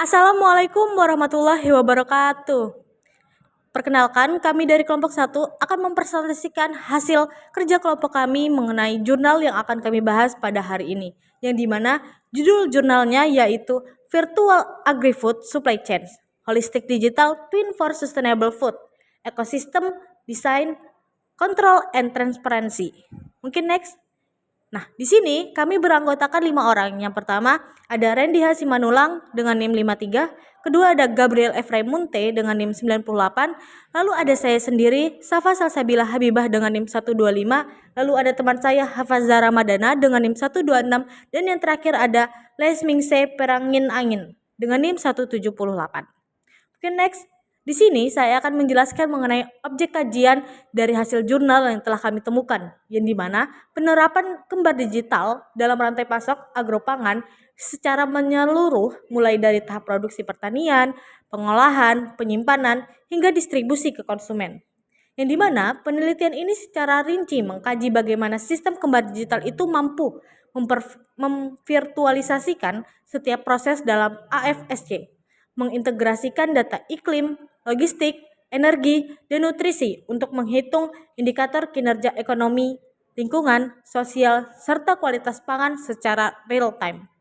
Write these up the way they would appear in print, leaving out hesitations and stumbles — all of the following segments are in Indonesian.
Assalamualaikum warahmatullahi wabarakatuh. Perkenalkan, kami dari kelompok 1 akan mempresentasikan hasil kerja kelompok kami mengenai jurnal yang akan kami bahas pada hari ini, yang dimana judul jurnalnya yaitu Virtual Agri-Food Supply Chains, Holistic Digital Twin for Sustainable Food, Ecosystem Design, Control and Transparency. Mungkin next. Nah, di sini kami beranggotakan 5 orang. Yang pertama ada Randy Hasimanulang dengan NIM 53, kedua ada Gabriel Efraim Munte dengan NIM 98, lalu ada saya sendiri, Safa Salsabila Habibah dengan NIM 125, lalu ada teman saya Hafazah Ramadana dengan NIM 126, dan yang terakhir ada Lesmingse Perangin Angin dengan NIM 178. Oke, next. Di sini saya akan menjelaskan mengenai objek kajian dari hasil jurnal yang telah kami temukan, yang dimana penerapan kembar digital dalam rantai pasok agropangan secara menyeluruh mulai dari tahap produksi pertanian, pengolahan, penyimpanan, hingga distribusi ke konsumen. Yang dimana penelitian ini secara rinci mengkaji bagaimana sistem kembar digital itu mampu memvirtualisasikan setiap proses dalam AFSC, mengintegrasikan data iklim, logistik, energi, dan nutrisi untuk menghitung indikator kinerja ekonomi, lingkungan, sosial, serta kualitas pangan secara real time.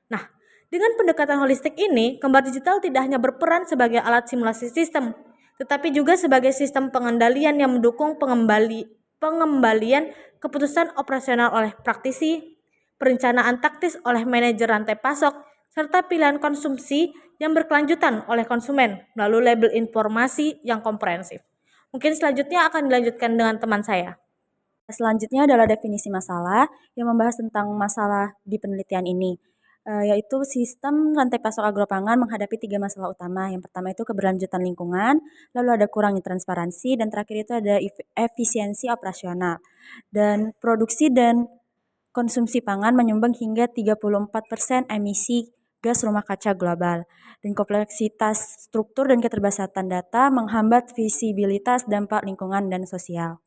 Nah, dengan pendekatan holistik ini, kembar digital tidak hanya berperan sebagai alat simulasi sistem, tetapi juga sebagai sistem pengendalian yang mendukung pengembalian keputusan operasional oleh praktisi, perencanaan taktis oleh manajer rantai pasok, serta pilihan konsumsi yang berkelanjutan oleh konsumen melalui label informasi yang komprehensif. Mungkin selanjutnya akan dilanjutkan dengan teman saya. Selanjutnya adalah definisi masalah yang membahas tentang masalah di penelitian ini, yaitu sistem rantai pasok agropangan menghadapi 3 masalah utama. Yang pertama itu keberlanjutan lingkungan, lalu ada kurangnya transparansi, dan terakhir itu ada efisiensi operasional. Dan produksi dan konsumsi pangan menyumbang hingga 34% emisi gas rumah kaca global. Dan kompleksitas struktur dan keterbatasan data menghambat visibilitas dampak lingkungan dan sosial.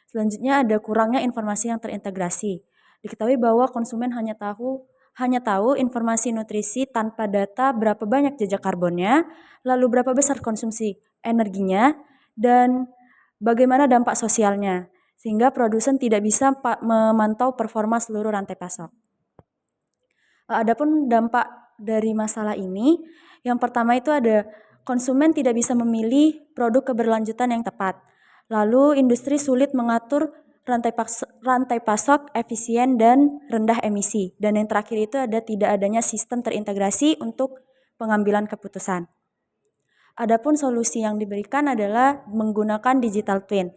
Selanjutnya ada kurangnya informasi yang terintegrasi. Diketahui bahwa konsumen hanya tahu informasi nutrisi tanpa data berapa banyak jejak karbonnya, lalu berapa besar konsumsi energinya, dan bagaimana dampak sosialnya, sehingga produsen tidak bisa memantau performa seluruh rantai pasok. Adapun dampak dari masalah ini, yang pertama itu ada konsumen tidak bisa memilih produk keberlanjutan yang tepat. Lalu industri sulit mengatur rantai pasok efisien dan rendah emisi. Dan yang terakhir itu ada tidak adanya sistem terintegrasi untuk pengambilan keputusan. Adapun solusi yang diberikan adalah menggunakan digital twin.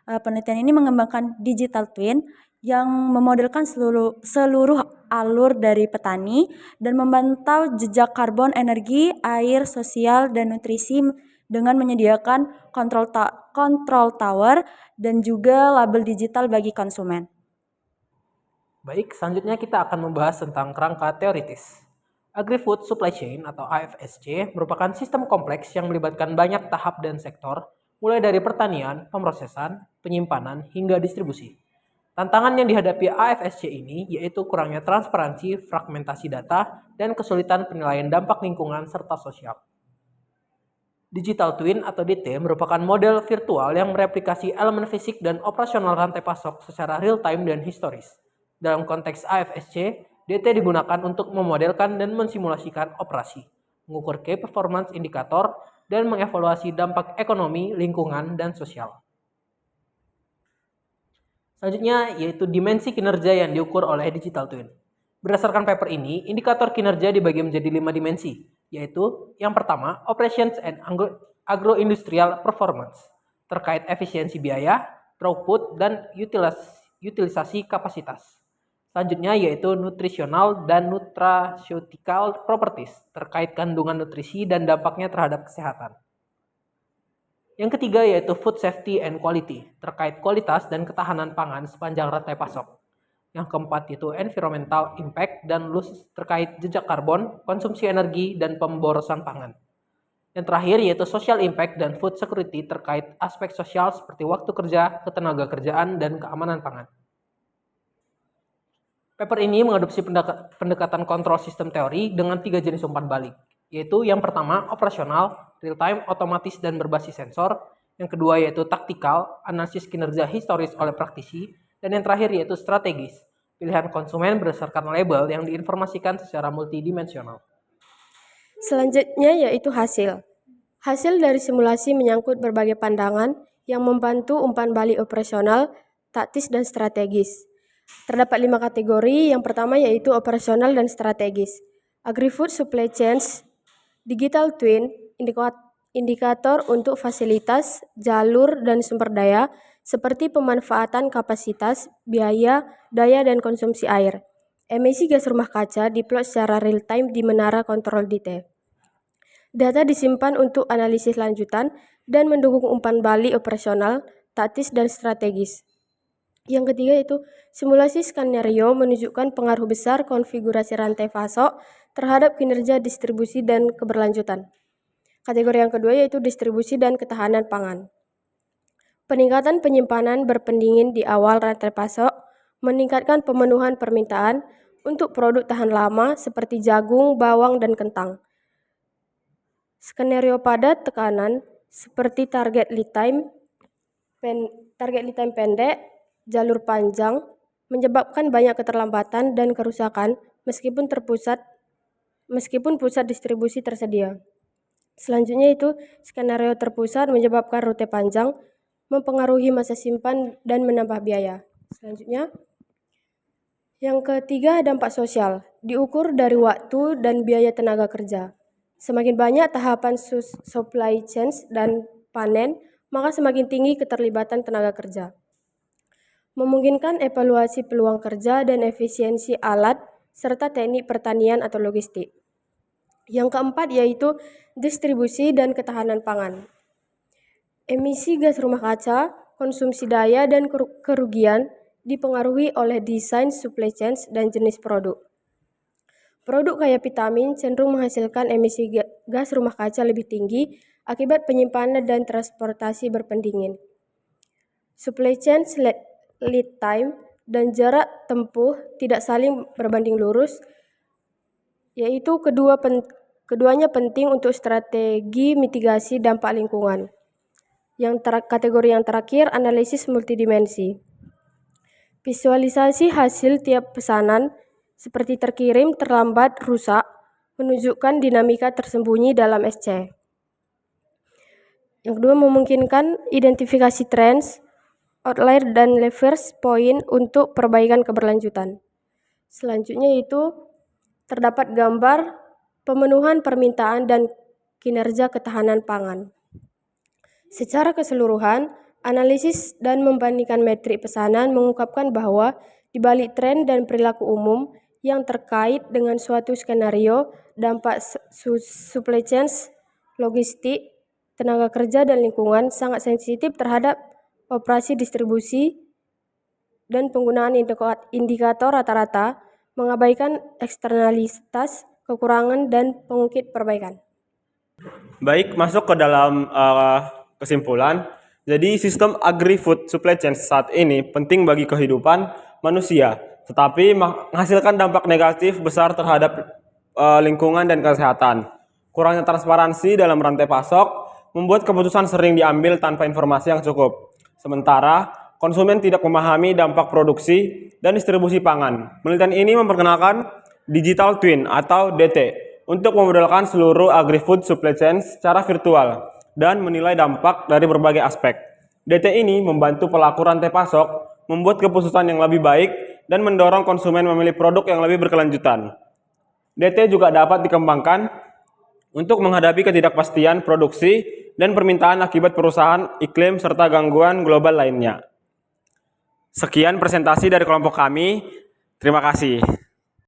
Penelitian ini mengembangkan digital twin yang memodelkan seluruh alur dari petani dan memantau jejak karbon, energi, air, sosial, dan nutrisi dengan menyediakan control tower dan juga label digital bagi konsumen. Baik, selanjutnya kita akan membahas tentang kerangka teoritis. Agri-Food Supply Chain atau AFSC merupakan sistem kompleks yang melibatkan banyak tahap dan sektor, mulai dari pertanian, pemrosesan, penyimpanan, hingga distribusi. Tantangan yang dihadapi AFSC ini yaitu kurangnya transparansi, fragmentasi data, dan kesulitan penilaian dampak lingkungan serta sosial. Digital Twin atau DT merupakan model virtual yang mereplikasi elemen fisik dan operasional rantai pasok secara real-time dan historis. Dalam konteks AFSC, DT digunakan untuk memodelkan dan mensimulasikan operasi, mengukur key performance indikator, dan mengevaluasi dampak ekonomi, lingkungan, dan sosial. Selanjutnya yaitu dimensi kinerja yang diukur oleh Digital Twin. Berdasarkan paper ini, indikator kinerja dibagi menjadi 5 dimensi, yaitu yang pertama, Operations and Agroindustrial Performance, terkait efisiensi biaya, throughput, dan utilisasi kapasitas. Selanjutnya yaitu Nutritional dan Nutraceutical Properties, terkait kandungan nutrisi dan dampaknya terhadap kesehatan. Yang ketiga yaitu Food Safety and Quality, terkait kualitas dan ketahanan pangan sepanjang rantai pasok. Yang keempat yaitu Environmental Impact dan loss terkait jejak karbon, konsumsi energi, dan pemborosan pangan. Yang terakhir yaitu Social Impact dan Food Security terkait aspek sosial seperti waktu kerja, ketenaga kerjaan, dan keamanan pangan. Paper ini mengadopsi pendekatan kontrol sistem teori dengan 3 jenis umpan balik, yaitu yang pertama operasional, real time, otomatis dan berbasis sensor. Yang kedua yaitu taktikal, analisis kinerja historis oleh praktisi. Dan yang terakhir yaitu strategis, pilihan konsumen berdasarkan label yang diinformasikan secara multidimensional. Selanjutnya yaitu hasil. Hasil dari simulasi menyangkut berbagai pandangan yang membantu umpan balik operasional, taktis, dan strategis. Terdapat 5 kategori. Yang pertama yaitu operasional dan strategis. Agri-food supply chains, digital twin, indikator untuk fasilitas, jalur, dan sumber daya, seperti pemanfaatan kapasitas, biaya, daya, dan konsumsi air. Emisi gas rumah kaca diplot secara real-time di menara kontrol detail. Data disimpan untuk analisis lanjutan dan mendukung umpan balik operasional, taktis, dan strategis. Yang ketiga yaitu simulasi skenario menunjukkan pengaruh besar konfigurasi rantai pasok terhadap kinerja distribusi dan keberlanjutan. Kategori yang kedua yaitu distribusi dan ketahanan pangan. Peningkatan penyimpanan berpendingin di awal rantai pasok meningkatkan pemenuhan permintaan untuk produk tahan lama seperti jagung, bawang, dan kentang. Skenario pada tekanan seperti target lead time pendek, jalur panjang, menyebabkan banyak keterlambatan dan kerusakan meskipun pusat distribusi tersedia. Selanjutnya itu skenario terpusat menyebabkan rute panjang, mempengaruhi masa simpan dan menambah biaya. Selanjutnya, yang ketiga dampak sosial, diukur dari waktu dan biaya tenaga kerja. Semakin banyak tahapan supply chains dan panen, maka semakin tinggi keterlibatan tenaga kerja. Memungkinkan evaluasi peluang kerja dan efisiensi alat serta teknik pertanian atau logistik. Yang keempat yaitu distribusi dan ketahanan pangan. Emisi gas rumah kaca, konsumsi daya, dan kerugian dipengaruhi oleh desain supply chains dan jenis produk. Produk kaya vitamin cenderung menghasilkan emisi gas rumah kaca lebih tinggi akibat penyimpanan dan transportasi berpendingin. Supply chain lead time dan jarak tempuh tidak saling berbanding lurus, yaitu keduanya penting untuk strategi mitigasi dampak lingkungan. Kategori yang terakhir, analisis multidimensi. Visualisasi hasil tiap pesanan seperti terkirim, terlambat, rusak, menunjukkan dinamika tersembunyi dalam SC. Yang kedua, memungkinkan identifikasi trends, outlier, dan leverage point untuk perbaikan keberlanjutan. Selanjutnya itu terdapat gambar pemenuhan permintaan dan kinerja ketahanan pangan. Secara keseluruhan, analisis dan membandingkan metrik pesanan mengungkapkan bahwa di balik tren dan perilaku umum yang terkait dengan suatu skenario, dampak supply chains, logistik, tenaga kerja, dan lingkungan sangat sensitif terhadap operasi distribusi dan penggunaan indikator rata-rata mengabaikan eksternalitas, kekurangan, dan pengukit perbaikan. Baik, masuk ke dalam kesimpulan. Jadi sistem agri-food supply chain saat ini penting bagi kehidupan manusia, tetapi menghasilkan dampak negatif besar terhadap lingkungan dan kesehatan. Kurangnya transparansi dalam rantai pasok membuat keputusan sering diambil tanpa informasi yang cukup. Sementara konsumen tidak memahami dampak produksi dan distribusi pangan. Penelitian ini memperkenalkan digital twin atau DT untuk memodelkan seluruh agri-food supply chain secara virtual dan menilai dampak dari berbagai aspek. DT ini membantu pelaku rantai pasok membuat keputusan yang lebih baik dan mendorong konsumen memilih produk yang lebih berkelanjutan. DT juga dapat dikembangkan untuk menghadapi ketidakpastian produksi dan permintaan akibat perusahaan iklim serta gangguan global lainnya. Sekian presentasi dari kelompok kami. Terima kasih.